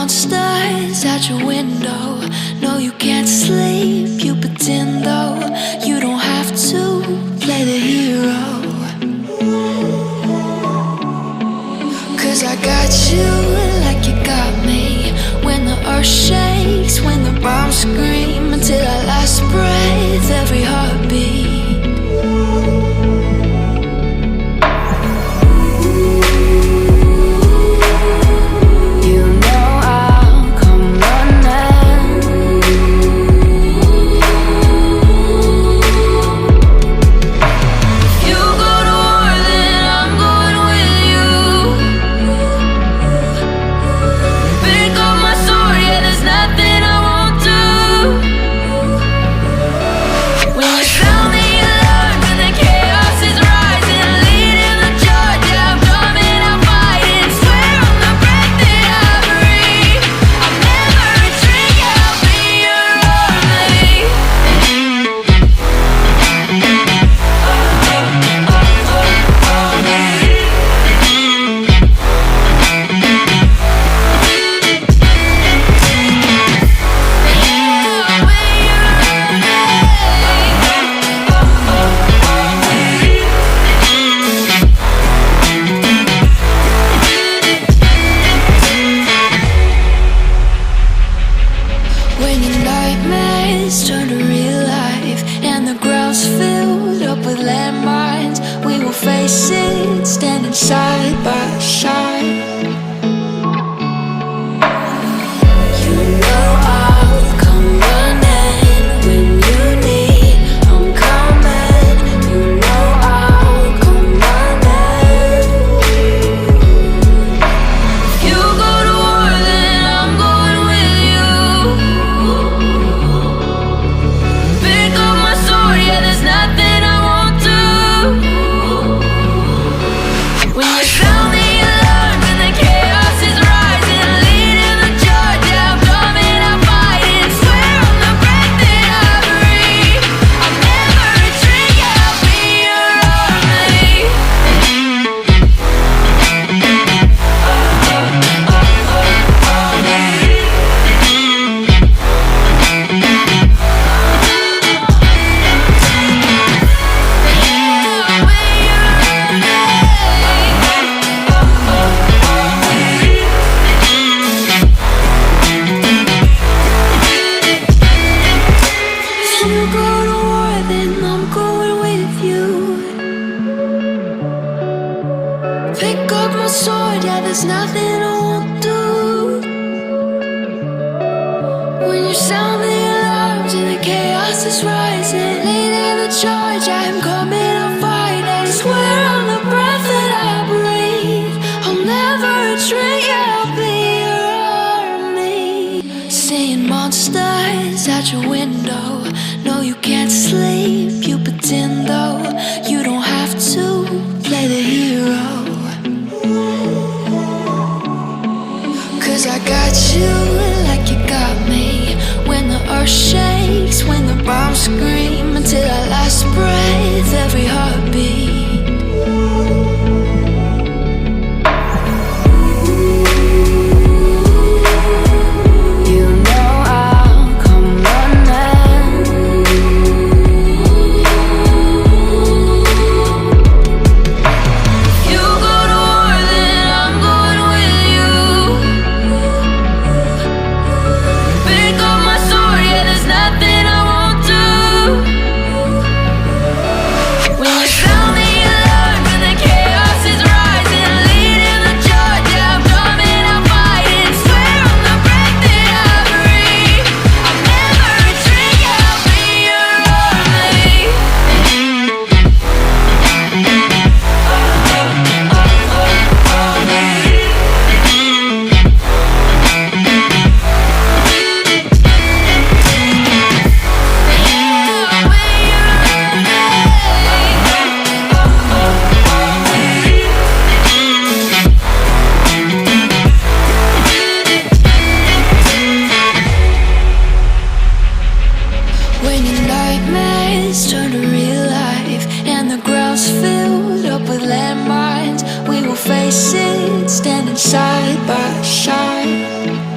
monsters out your window. No, you can't sleep, you pretend though. You don't have to play the hero, 'cause I got you like you got me. When the earth shakes, when the bombs scream, until our last breath, every heartbeat. Turn to real life, and the ground's filled up with landmines. We will face it, standing side by side. You know I'll come running when you need. I'm coming. You know I'll come running. You go to war, then I'm going with you. There's nothing I won't do. When you sound the alarm and the chaos is rising, leading the charge, yeah, I'm coming, I'm fighting. Swear on the breath that I breathe, I'll never retreat, yeah, I'll be your army. You go to war, then I'm going with you. Pick up my sword, yeah, there's nothing I won't do. When you sound the alarms and the chaos is rising, leading the charge, I'm coming, I'm fighting. Swear on the breath that I breathe, I'll never retreat, yeah, I'll be your army. Seeing monsters out your window. No, you can't sleep, you pretend though. You don't have to play the hero, 'cause I got you like you got me. When the earth shakes, when the bombs scream, until our last breath, every heartbeat. Standing side by side.